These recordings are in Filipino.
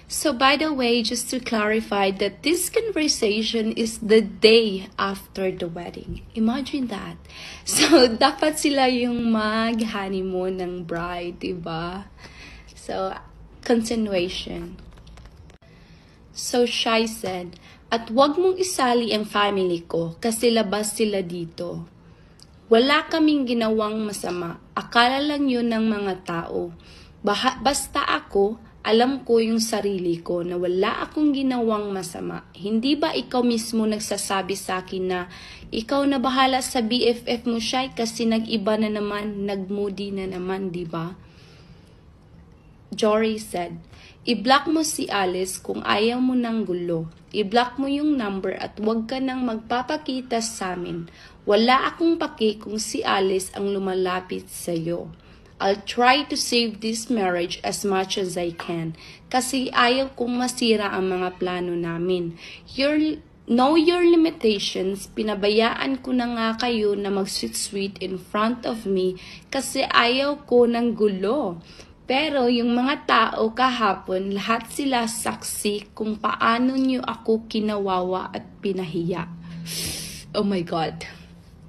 So by the way, just to clarify that this conversation is the day after the wedding. Imagine that. So dapat sila yung mag-honeymoon ng bride, diba? So continuation. So Shai said, at wag mong isali ang family ko kasi labas sila dito. Wala kaming ginawang masama. Akala lang yun ng mga tao. Basta ako, alam ko yung sarili ko na wala akong ginawang masama. Hindi ba ikaw mismo nagsasabi sa akin na ikaw na bahala sa BFF mo, Shai, kasi nag-iba na naman, nag-moody na naman, di ba? Jory said, i-block mo si Alice kung ayaw mo ng gulo. I-block mo yung number at huwag ka nang magpapakita sa amin. Wala akong paki kung si Alice ang lumalapit sa'yo. I'll try to save this marriage as much as I can. Kasi ayaw kong masira ang mga plano namin. Know your limitations. Pinabayaan ko na nga kayo na mag-sweet in front of me kasi ayaw ko ng gulo. Pero yung mga tao kahapon, lahat sila saksi kung paano nyo ako kinawawa at pinahiya. Oh my God.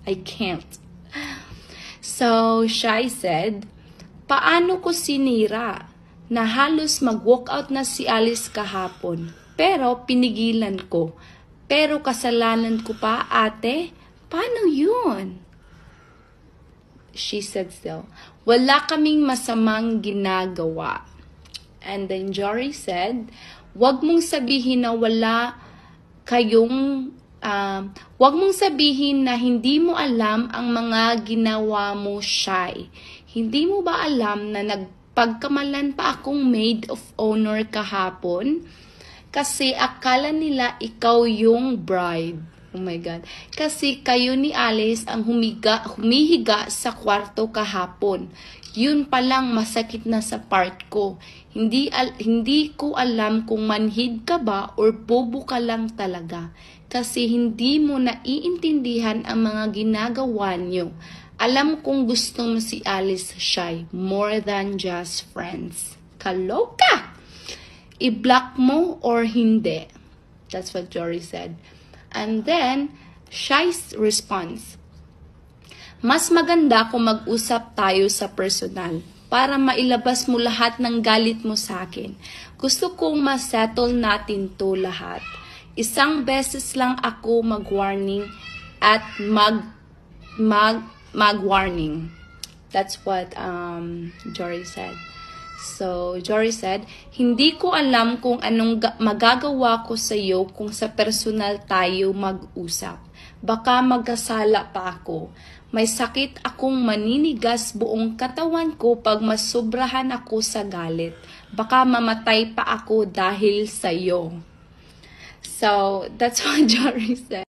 I can't. So, Shai said, paano ko sinira na halos mag-walkout na si Alice kahapon, pero pinigilan ko. Pero kasalanan ko pa, ate? Paano yun? She said still, wala kaming masamang ginagawa. And then Jory said, wag mong sabihin na wag mong sabihin na hindi mo alam ang mga ginawa mo, Shai. Hindi mo ba alam na nagpagkamalan pa akong maid of honor kahapon? Kasi akala nila ikaw yung bride. Oh my God. Kasi kayo ni Alice ang humihiga sa kwarto kahapon. Yun palang masakit na sa part ko. Hindi ko alam kung manhid ka ba or bobo ka lang talaga. Kasi hindi mo naiintindihan ang mga ginagawa nyo. Alam kong gusto mo si Alice, Shai, more than just friends. Kaloka! I-block mo or hindi? That's what Jory said. And then, Shai's response. Mas maganda kung mag-usap tayo sa personal para mailabas mo lahat ng galit mo sa akin. Gusto kong ma-settle natin to lahat. Isang beses lang ako mag-warning at mag-warning. That's what Jory said. So, Jory said, hindi ko alam kung anong magagawa ko sa iyo kung sa personal tayo mag-usap. Baka magkasala pa ako. May sakit akong maninigas buong katawan ko pag masobrahan ako sa galit. Baka mamatay pa ako dahil sa iyo. So, that's what Jory said.